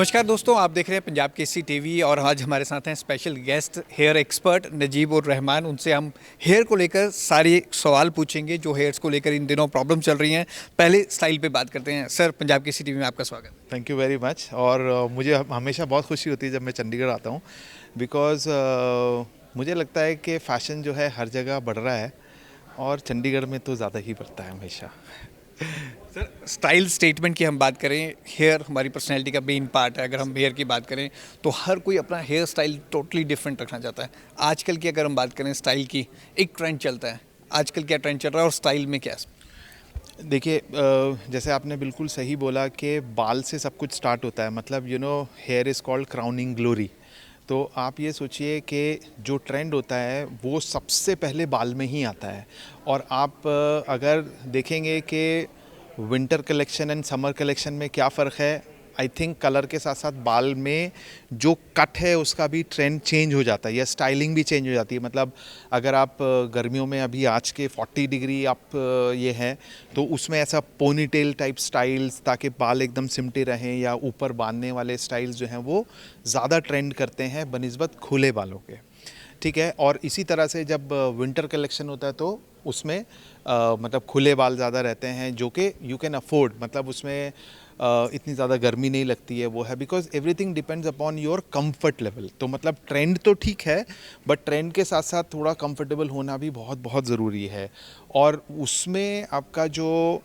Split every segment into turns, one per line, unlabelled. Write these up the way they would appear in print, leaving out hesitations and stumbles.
नमस्कार दोस्तों, आप देख रहे हैं पंजाब केसरी टीवी और आज हमारे साथ हैं special guest hair expert Najeeb और रहमान। उनसे हम हेयर को लेकर सारे सवाल पूछेंगे जो हेयर्स को लेकर इन दिनों प्रॉब्लम चल रही हैं। पहले स्टाइल पे बात करते हैं। सर, पंजाब केसरी टीवी में आपका स्वागत।
Thank you very much. और मुझे हमेशा बहुत खुशी होती है जब मैं चंडीगढ़ आता हूँ, बिकॉज़ मुझे लगता है कि फ़ैशन जो है हर जगह बढ़ रहा है और चंडीगढ़ में तो ज़्यादा ही बढ़ता है हमेशा।
सर, स्टाइल स्टेटमेंट की हम बात करें, हेयर हमारी पर्सनैलिटी का मेन पार्ट है। अगर हम हेयर की बात करें तो हर कोई अपना हेयर स्टाइल टोटली डिफरेंट रखना चाहता है। आजकल की अगर हम बात करें स्टाइल की, एक ट्रेंड चलता है। आजकल क्या ट्रेंड चल रहा है और स्टाइल में क्या?
देखिए, जैसे आपने बिल्कुल सही बोला कि बाल से सब कुछ स्टार्ट होता है। मतलब here is called crowning glory. तो आप ये सोचिए कि जो ट्रेंड होता है वो सबसे पहले बाल में ही आता है। और आप अगर देखेंगे कि winter collection and summer collection में क्या फ़र्क है, आई थिंक कलर के साथ साथ बाल में जो कट है उसका भी ट्रेंड चेंज हो जाता है या स्टाइलिंग भी चेंज हो जाती है। मतलब अगर आप गर्मियों में अभी आज के 40 डिग्री आप ये हैं तो उसमें ऐसा पोनी टेल टाइप स्टाइल्स, ताकि बाल एकदम सिमटे रहें, या ऊपर बांधने वाले स्टाइल्स जो हैं वो ज़्यादा ट्रेंड करते हैं बनिस्बत खुले बालों के। ठीक है। और इसी तरह से जब विंटर कलेक्शन होता है तो उसमें मतलब खुले बाल ज़्यादा रहते हैं, जो कि यू कैन अफोर्ड। मतलब उसमें इतनी ज़्यादा गर्मी नहीं लगती है, वो है because everything depends upon your comfort level. तो मतलब ट्रेंड तो ठीक है, बट ट्रेंड के साथ साथ थोड़ा कंफर्टेबल होना भी बहुत बहुत ज़रूरी है। और उसमें आपका जो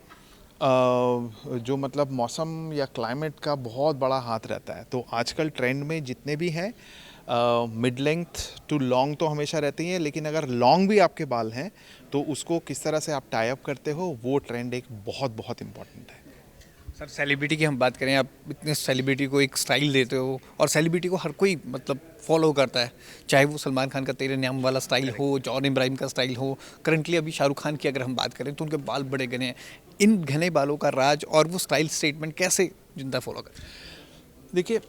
मतलब मौसम या क्लाइमेट का बहुत बड़ा हाथ रहता है। तो आजकल ट्रेंड में जितने भी हैं, मिड लेंथ टू लॉन्ग तो हमेशा रहती हैं, लेकिन अगर लॉन्ग भी आपके बाल हैं तो उसको किस तरह से आप टाई अप करते हो, वो ट्रेंड एक बहुत बहुत इम्पॉर्टेंट है।
सर, सेलिब्रिटी की हम बात करें, आप इतने सेलिब्रिटी को एक स्टाइल देते हो और सेलिब्रिटी को हर कोई मतलब फॉलो करता है। चाहे वो सलमान खान का तेरे नाम वाला स्टाइल हो, जॉन इब्राहिम का स्टाइल हो, करंटली अभी शाहरुख खान की अगर हम बात करें तो उनके बाल बड़े घने हैं। इन घने बालों का राज और वो स्टाइल स्टेटमेंट कैसे जिंदा फॉलो करते हैं?
देखिए,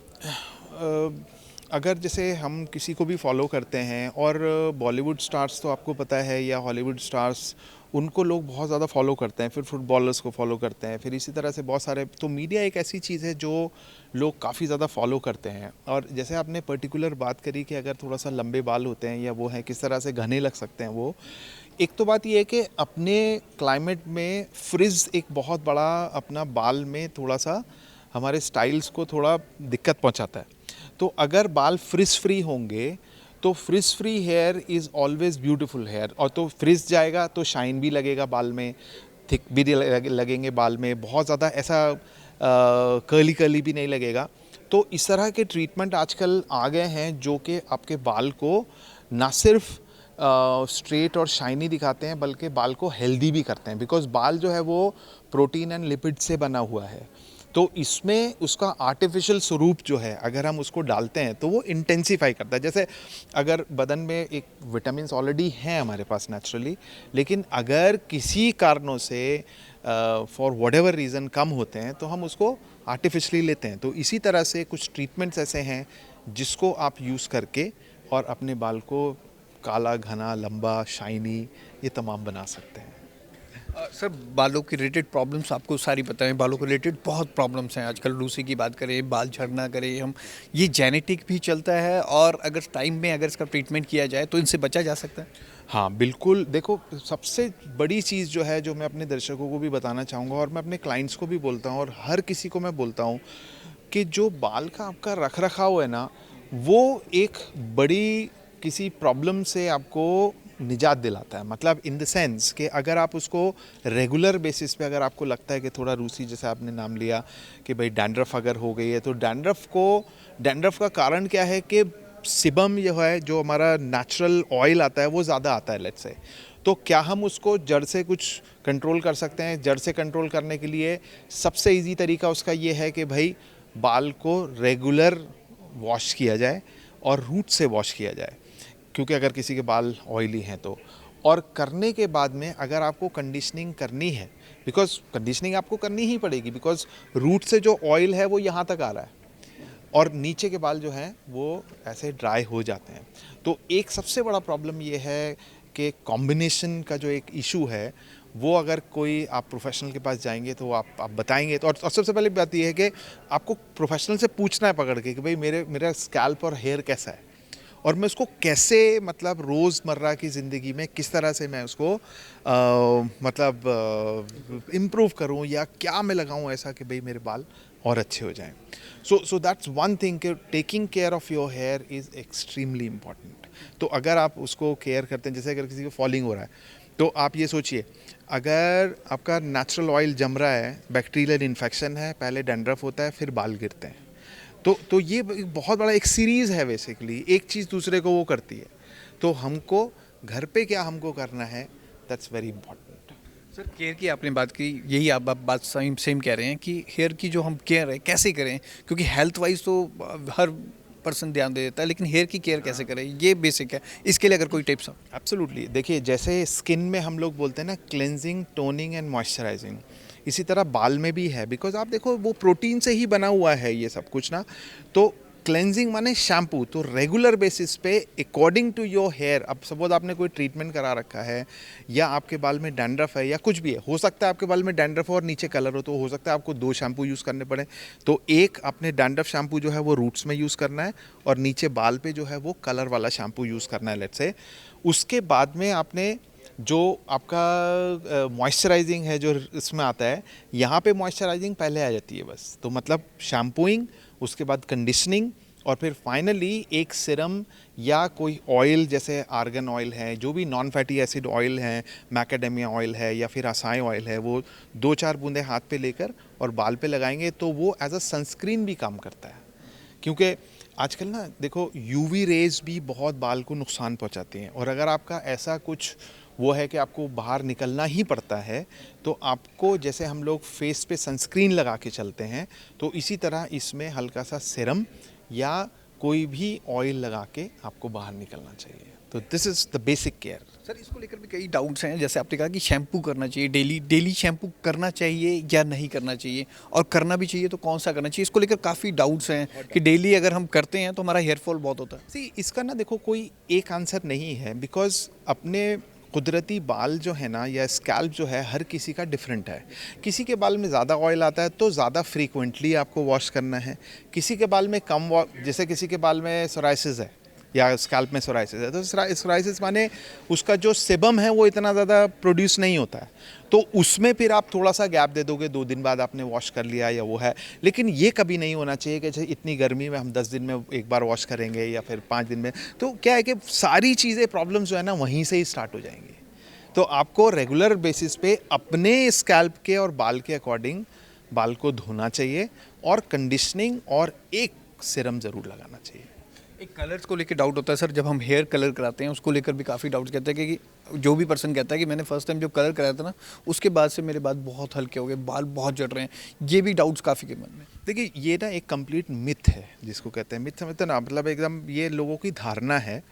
अगर जैसे हम किसी को भी फॉलो करते हैं, और बॉलीवुड स्टार्स तो आपको पता है, या हॉलीवुड स्टार्स, उनको लोग बहुत ज़्यादा फॉलो करते हैं, फिर फुटबॉलर्स को फॉलो करते हैं, फिर इसी तरह से बहुत सारे। तो मीडिया एक ऐसी चीज़ है जो लोग काफ़ी ज़्यादा फॉलो करते हैं। और जैसे आपने पर्टिकुलर बात करी कि अगर थोड़ा सा लंबे बाल होते हैं या वो हैं, किस तरह से घने लग सकते हैं वो। एक तो बात ये है कि अपने क्लाइमेट में फ्रिज एक बहुत बड़ा अपना बाल में थोड़ा सा हमारे स्टाइल्स को थोड़ा दिक्कत पहुंचाता है। तो अगर बाल फ्रिज फ्री होंगे तो frizz free hair is always beautiful hair. और तो फ्रिज जाएगा तो शाइन भी लगेगा बाल में, थिक भी लगेंगे बाल में, बहुत ज़्यादा ऐसा कर्ली कर्ली भी नहीं लगेगा। तो इस तरह के ट्रीटमेंट आजकल आ गए हैं जो कि आपके बाल को ना सिर्फ स्ट्रेट और शाइनी दिखाते हैं, बल्कि बाल को हेल्दी भी करते हैं। बिकॉज बाल जो है वो प्रोटीन एंड लिपिड से बना हुआ है। तो इसमें उसका आर्टिफिशियल स्वरूप जो है, अगर हम उसको डालते हैं तो वो इंटेंसिफाई करता है। जैसे अगर बदन में एक विटामिन्स ऑलरेडी हैं हमारे पास नेचुरली, लेकिन अगर किसी कारणों से फॉर व्हाटएवर रीज़न कम होते हैं तो हम उसको आर्टिफिशियली लेते हैं। तो इसी तरह से कुछ ट्रीटमेंट्स ऐसे हैं जिसको आप यूज़ करके और अपने बाल को काला, घना, लंबा, शाइनी, ये तमाम बना सकते हैं।
सर, बालों की रिलेटेड प्रॉब्लम्स आपको सारी पता है। बालों को रिलेटेड बहुत प्रॉब्लम्स हैं आजकल। रूसी की बात करें, बाल झड़ना करें हम, ये जेनेटिक भी चलता है और अगर टाइम में अगर इसका ट्रीटमेंट किया जाए तो इनसे बचा जा सकता है।
हाँ बिल्कुल। देखो, सबसे बड़ी चीज़ जो है, जो मैं अपने दर्शकों को भी बताना चाहूँगा और मैं अपने क्लाइंट्स को भी बोलता हूँ और हर किसी को मैं बोलता हूँ, कि जो बाल का आपका रख रखाव है ना, वो एक बड़ी किसी प्रॉब्लम से आपको निजात दिलाता है। मतलब इन द सेंस कि अगर आप उसको रेगुलर बेसिस पे, अगर आपको लगता है कि थोड़ा रूसी, जैसे आपने नाम लिया कि भाई डैंड्रफ अगर हो गई है, तो डैंड्रफ का कारण क्या है कि सिबम जो है, जो हमारा नेचुरल ऑयल आता है, वो ज़्यादा आता है लेट्स से। तो क्या हम उसको जड़ से कुछ कंट्रोल कर सकते हैं? जड़ से कंट्रोल करने के लिए सबसे इजी तरीका उसका ये है कि भाई बाल को रेगुलर वॉश किया जाए और रूट से वॉश किया जाए, क्योंकि अगर किसी के बाल ऑयली हैं तो। और करने के बाद में अगर आपको कंडीशनिंग करनी है, बिकॉज कंडीशनिंग आपको करनी ही पड़ेगी, बिकॉज रूट से जो ऑयल है वो यहाँ तक आ रहा है और नीचे के बाल जो हैं वो ऐसे ड्राई हो जाते हैं। तो एक सबसे बड़ा प्रॉब्लम ये है कि कॉम्बिनेशन का जो एक इशू है वो अगर कोई आप प्रोफेशनल के पास जाएंगे तो आप बताएंगे तो, और सबसे पहले बात ये है कि आपको प्रोफेशनल से पूछना है पकड़ के कि भाई मेरा स्कैल्प और हेयर कैसा है, और मैं उसको कैसे मतलब रोज़मर्रा की ज़िंदगी में किस तरह से मैं उसको मतलब इम्प्रूव करूं, या क्या मैं लगाऊं ऐसा कि भाई मेरे बाल और अच्छे हो जाएं. सो दैट्स वन थिंग कि taking care of your here is extremely important. तो अगर आप उसको केयर करते हैं, जैसे अगर किसी को फॉलिंग हो रहा है, तो आप ये सोचिए, अगर आपका नेचुरल ऑयल जम रहा है, बैक्टीरियल इन्फेक्शन है, पहले डैंड्रफ होता है, फिर बाल गिरते हैं. तो ये एक बहुत बड़ा एक सीरीज़ है बेसिकली, एक चीज़ दूसरे को वो करती है. तो हमको घर पे क्या हमको करना है, that's very important.
Sir care की आपने बात की, यही आप बात सेम कह रहे हैं कि हेयर की जो हम केयर है कैसे करें, क्योंकि हेल्थ वाइज तो हर पर्सन ध्यान दे देता है, लेकिन हेयर की केयर कैसे करें ये बेसिक है. इसके लिए अगर कोई टिप्स हो.
एब्सोल्युटली. देखिए, जैसे स्किन में हम लोग बोलते हैं ना क्लेंजिंग, टोनिंग एंड मॉइस्चराइजिंग, इसी तरह बाल में भी है. बिकॉज आप देखो वो प्रोटीन से ही बना हुआ है ये सब कुछ ना. तो क्लेंजिंग माने शैम्पू, तो रेगुलर बेसिस पे अकॉर्डिंग टू योर हेयर. अब सपोज आपने कोई ट्रीटमेंट करा रखा है, या आपके बाल में डैंड्रफ है, या कुछ भी है, हो सकता है आपके बाल में डैंड्रफ हो और नीचे कलर हो, तो हो सकता है आपको 2 शैम्पू यूज़ करने पड़े. तो एक अपने डैंड्रफ शैम्पू जो है वो रूट्स में यूज़ करना है, और नीचे बाल पे जो है वो कलर वाला शैम्पू यूज़ करना है, लेट्स से. उसके बाद में आपने जो आपका मॉइस्चराइजिंग है जो इसमें आता है, यहाँ पे मॉइस्चराइजिंग पहले आ जाती है बस. तो मतलब शैम्पूइंग, उसके बाद कंडीशनिंग, और फिर फाइनली एक सिरम या कोई ऑयल, जैसे आर्गन ऑयल है, जो भी नॉन फैटी एसिड ऑयल है, मैकेडेमिया ऑयल है, या फिर असाई ऑयल है, वो 2-4 बूंदे हाथ पे लेकर और बाल पे लगाएंगे, तो वो एज अ सनस्क्रीन भी काम करता है. क्योंकि आजकल ना देखो, यूवी रेज भी बहुत बाल को नुकसान पहुंचाती हैं, और अगर आपका ऐसा कुछ वो है कि आपको बाहर निकलना ही पड़ता है, तो आपको, जैसे हम लोग फेस पे सनस्क्रीन लगा के चलते हैं, तो इसी तरह इसमें हल्का सा सिरम या कोई भी ऑयल लगा के आपको बाहर निकलना चाहिए. तो this is the basic care.
Sir इसको लेकर भी कई डाउट्स हैं, जैसे आपने कहा कि शैम्पू करना चाहिए, डेली शैम्पू करना चाहिए या नहीं करना चाहिए, और करना भी चाहिए तो कौन सा करना चाहिए. इसको लेकर काफ़ी डाउट्स हैं कि डेली अगर हम करते हैं तो हमारा हेयर फॉल बहुत होता है.
सी, इसका ना देखो कोई एक आंसर नहीं है, बिकॉज अपने कुदरती बाल जो है ना, या स्कैल्प जो है, हर किसी का डिफरेंट है. किसी के बाल में ज़्यादा ऑयल आता है तो ज़्यादा फ्रीक्वेंटली आपको वॉश करना है. किसी के बाल में कम जैसे किसी के बाल में सोराइसिस है, या स्कैल्प में सोराइसिस है, तो सोराइसिस माने उसका जो सेबम है वो इतना ज़्यादा प्रोड्यूस नहीं होता है, तो उसमें फिर आप थोड़ा सा गैप दे दोगे, 2 दिन बाद आपने वॉश कर लिया या वो है. लेकिन ये कभी नहीं होना चाहिए कि इतनी गर्मी में हम 10 दिन में एक बार वॉश करेंगे या फिर 5 दिन में. तो क्या है कि सारी चीज़ें, प्रॉब्लम्स जो है ना, वहीं से ही स्टार्ट हो जाएंगी. तो आपको रेगुलर बेसिस पे अपने स्कैल्प के और बाल के अकॉर्डिंग बाल को धोना चाहिए, और कंडीशनिंग और एक सिरम ज़रूर लगाना चाहिए.
एक कलर्स को लेकर डाउट होता है सर, जब हम हेयर कलर कराते हैं उसको लेकर भी काफ़ी डाउट्स कहते हैं कि जो भी पर्सन कहता है कि मैंने फर्स्ट टाइम जब कलर कराया था ना, उसके बाद से मेरे बाल बहुत हल्के हो गए, बाल बहुत झड़ रहे हैं. ये भी डाउट्स काफ़ी के मन में.
देखिए, ये ना एक कंप्लीट मिथ है, जिसको कहते हैं मिथ. समझते ना, मतलब एकदम ये लोगों की धारणा है.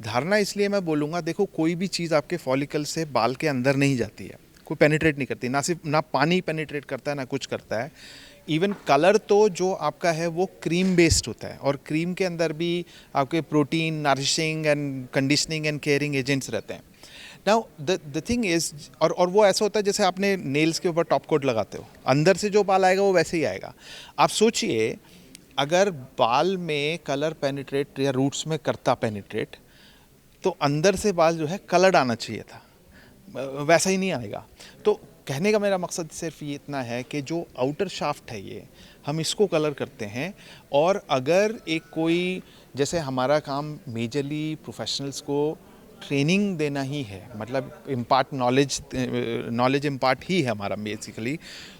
धारणा इसलिए मैं बोलूँगा, देखो कोई भी चीज़ आपके फॉलिकल से बाल के अंदर नहीं जाती है, कोई पेनिट्रेट नहीं करती, ना सिर्फ ना पानी पेनिट्रेट करता है, ना कुछ करता है. इवन कलर तो जो आपका है वो क्रीम बेस्ड होता है, और क्रीम के अंदर भी आपके protein, nourishing and conditioning and caring agents रहते हैं. नाउ द थिंग इज़, और वो ऐसा होता है जैसे आपने नेल्स के ऊपर टॉप कोट लगाते हो, अंदर से जो बाल आएगा वो वैसे ही आएगा. आप सोचिए, अगर बाल में कलर पेनिट्रेट या रूट्स में करता पेनिट्रेट, तो अंदर से बाल जो है कलर्ड आना चाहिए था, वैसा ही नहीं आएगा. तो कहने का मेरा मकसद सिर्फ ये इतना है कि जो आउटर शाफ्ट है ये, हम इसको कलर करते हैं. और अगर एक कोई, जैसे हमारा काम मेजरली प्रोफेशनल्स को ट्रेनिंग देना ही है, मतलब इम्पार्ट नॉलेज इम्पार्ट ही है हमारा बेसिकली.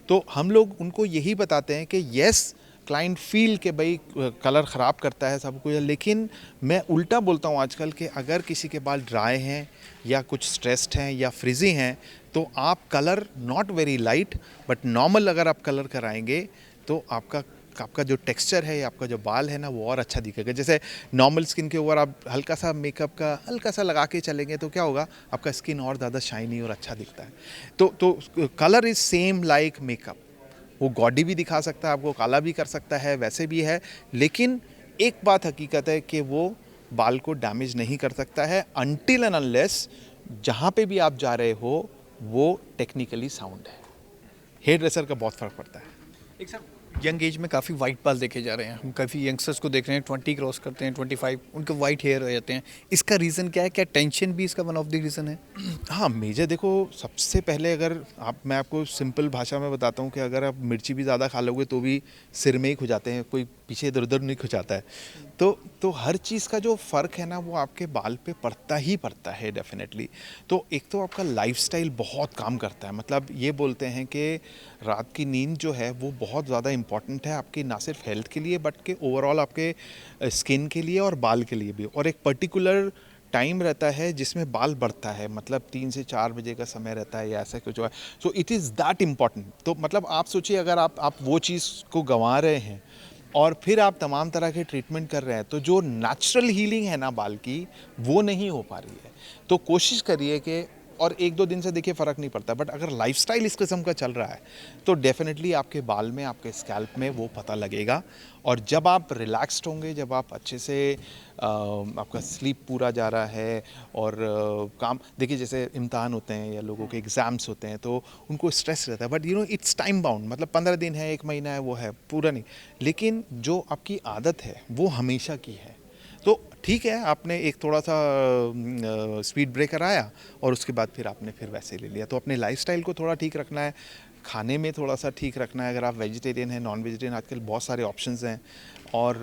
तो हम लोग उनको यही बताते हैं कि येस, क्लाइंट फील के भाई कलर ख़राब करता है सब कुछ, लेकिन मैं उल्टा बोलता हूँ आजकल कि अगर किसी के बाल ड्राई हैं या कुछ स्ट्रेस्ड हैं या फ्रिजी हैं, तो आप colour not very light but normal अगर आप कलर कराएंगे, तो आपका जो टेक्सचर है, आपका जो बाल है ना, वो और अच्छा दिखेगा. जैसे नॉर्मल स्किन के ऊपर आप हल्का सा मेकअप का हल्का सा लगा के चलेंगे, तो क्या होगा, आपका स्किन और ज़्यादा शाइनी और अच्छा दिखता है. तो colour is same like makeup. वो गॉडी भी दिखा सकता है आपको, काला भी कर सकता है, वैसे भी है. लेकिन एक बात हकीकत है कि वो बाल को डैमेज नहीं कर सकता है, अनटिल एंड अनलेस जहाँ पे भी आप जा रहे हो वो टेक्निकली साउंड है। हेयर ड्रेसर का बहुत फ़र्क पड़ता है।
एक सर यंग एज में काफ़ी वाइट बाल देखे जा रहे हैं, हम काफ़ी यंगस्टर्स को देख रहे हैं 20 क्रॉस करते हैं 25, उनके वाइट हेयर हो जाते हैं। इसका रीज़न क्या है? क्या टेंशन भी इसका वन ऑफ द रीज़न है?
हाँ, मेजर देखो, सबसे पहले अगर मैं आपको सिंपल भाषा में बताता हूँ कि अगर आप मिर्ची भी ज़्यादा खा लोगे तो भी सिर में ही खुजाते हैं, कोई पीछे इधर उधर नहीं खुजाता है। तो हर चीज़ का जो फ़र्क है ना, वो आपके बाल पे पड़ता ही पड़ता है डेफिनेटली। तो एक तो आपका लाइफस्टाइल बहुत काम करता है, मतलब ये बोलते हैं कि रात की नींद जो है वो बहुत ज़्यादा इम्पॉर्टेंट है आपकी, ना सिर्फ हेल्थ के लिए बट के ओवरऑल आपके स्किन के लिए और बाल के लिए भी। और एक पर्टिकुलर टाइम रहता है जिसमें बाल बढ़ता है, मतलब 3 से 4 बजे का समय रहता है या ऐसा कुछ है। So it is that important. तो मतलब आप सोचिए, अगर आप वो चीज़ को गंवा रहे हैं और फिर आप तमाम तरह के ट्रीटमेंट कर रहे हैं, तो जो नेचुरल हीलिंग है ना बाल की, वो नहीं हो पा रही है। तो कोशिश करिए कि, और 1-2 दिन से देखिए फ़र्क नहीं पड़ता, बट अगर लाइफस्टाइल इस किस्म का चल रहा है तो डेफिनेटली आपके बाल में, आपके स्कैल्प में वो पता लगेगा। और जब आप रिलैक्स्ड होंगे, जब आप अच्छे से आपका स्लीप पूरा जा रहा है और काम देखिए, जैसे इम्तहान होते हैं या लोगों के एग्ज़ाम्स होते हैं तो उनको स्ट्रेस रहता है, बट इट्स टाइम बाउंड, मतलब 15 दिन है, 1 महीना है, वो है, पूरा नहीं। लेकिन जो आपकी आदत है वो हमेशा की है। तो ठीक है, आपने एक थोड़ा सा स्पीड ब्रेकर आया और उसके बाद फिर आपने फिर वैसे ले लिया। तो अपने लाइफस्टाइल को थोड़ा ठीक रखना है, खाने में थोड़ा सा ठीक रखना है। अगर आप वेजिटेरियन हैं, नॉन वेजिटेरियन, आजकल बहुत सारे ऑप्शंस हैं। और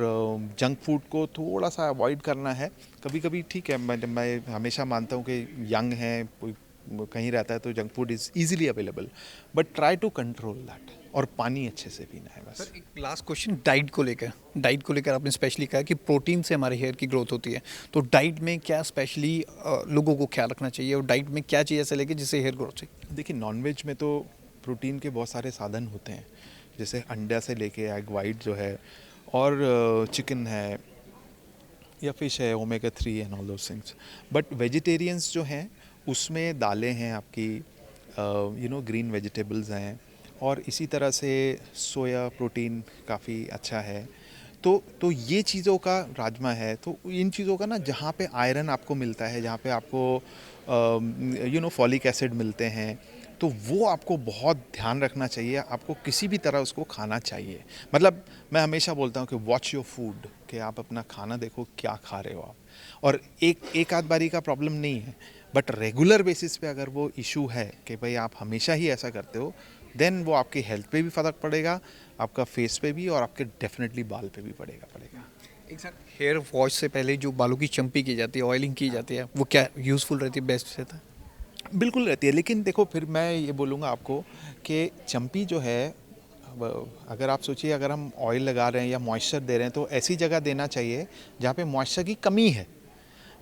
जंक फूड को थोड़ा सा अवॉइड करना है। कभी कभी ठीक है, मैं हमेशा मानता हूँ कि यंग है, कोई कहीं रहता है तो junk food is easily available, but try to control that. और पानी अच्छे से पीना है बस।
सर एक लास्ट क्वेश्चन डाइट को लेकर आपने स्पेशली कहा कि प्रोटीन से हमारे हेयर की ग्रोथ होती है, तो डाइट में क्या स्पेशली लोगों को ख्याल रखना चाहिए और डाइट में क्या चीज़ ऐसे लेके जिससे हेयर ग्रोथ हो?
देखिए, नॉनवेज में तो प्रोटीन के बहुत सारे साधन होते हैं, जैसे अंडा से लेके एग वाइट जो है, और चिकन है या फिश है, omega 3 and all those things. But vegetarians जो हैं उसमें दालें हैं आपकी, ग्रीन वेजिटेबल्स हैं, और इसी तरह से सोया प्रोटीन काफ़ी अच्छा है। तो ये चीज़ों का, राजमा है, तो इन चीज़ों का ना, जहाँ पे आयरन आपको मिलता है, जहाँ पे आपको फॉलिक एसिड मिलते हैं, तो वो आपको बहुत ध्यान रखना चाहिए। आपको किसी भी तरह उसको खाना चाहिए। मतलब मैं हमेशा बोलता हूँ कि वॉच योर फूड, कि आप अपना खाना देखो क्या खा रहे हो आप। और एक आध बारी का प्रॉब्लम नहीं है, बट रेगुलर बेसिस पे अगर वो इशू है कि भाई आप हमेशा ही ऐसा करते हो, देन वो आपकी हेल्थ पे भी फ़र्क पड़ेगा, आपका फेस पे भी, और आपके डेफिनेटली बाल पे भी पड़ेगा।
एक सर हेयर वॉश से पहले जो बालों की चंपी की जाती है, ऑयलिंग की जाती है, वो क्या यूज़फुल रहती है, बेस्ट रहता है?
बिल्कुल रहती है, लेकिन देखो, फिर मैं ये बोलूँगा आपको कि चंपी जो है, अगर आप सोचिए, अगर हम ऑयल लगा रहे हैं या मॉइस्चर दे रहे हैं तो ऐसी जगह देना चाहिए जहाँ पे मॉइस्चर की कमी है,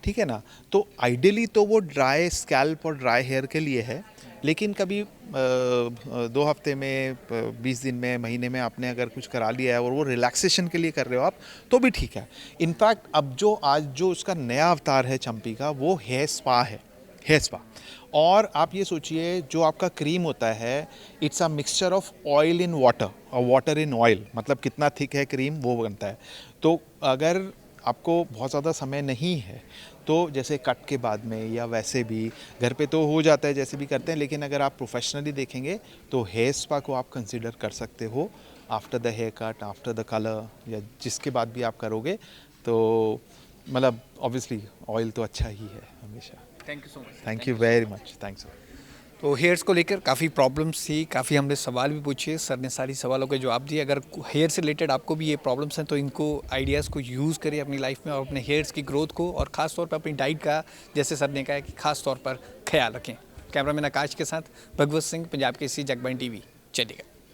ठीक है ना। तो आइडियली तो वो ड्राई स्कैल्प और ड्राई हेयर के लिए है, लेकिन कभी 2 हफ्ते में, 20 दिन में, महीने में आपने अगर कुछ करा लिया है और वो रिलैक्सेशन के लिए कर रहे हो आप, तो भी ठीक है। इनफैक्ट अब आज जो उसका नया अवतार है चंपी का, वो हेयर स्पा है, हेयर स्पा। और आप ये सोचिए, जो आपका क्रीम होता है, it's a mixture of oil in water और वाटर इन ऑयल, मतलब कितना थिक है क्रीम वो बनता है। तो अगर आपको बहुत ज़्यादा समय नहीं है तो जैसे कट के बाद में या वैसे भी घर पे तो हो जाता है, जैसे भी करते हैं, लेकिन अगर आप प्रोफेशनली देखेंगे तो हेयर स्पा को आप कंसिडर कर सकते हो after the haircut, after the colour, या जिसके बाद भी आप करोगे। तो मतलब ऑब्वियसली ऑयल तो अच्छा ही है हमेशा।
Thank you so much.
Thank you very much, thanks.
तो हेयर्स को लेकर काफ़ी प्रॉब्लम्स थी, काफ़ी हमने सवाल भी पूछे, सर ने सारी सवालों के जवाब दिए। अगर हेयर से रिलेटेड आपको भी ये प्रॉब्लम्स हैं तो इनको आइडियाज़ को यूज़ करिए अपनी लाइफ में और अपने हेयर्स की ग्रोथ को, और ख़ास तौर पर अपनी डाइट का, जैसे सर ने कहा है कि ख़ास तौर पर ख्याल रखें। कैमरामैन आकाश के साथ भगवत सिंह, पंजाब केसरी, जगबानी टीवी, चंडीगढ़।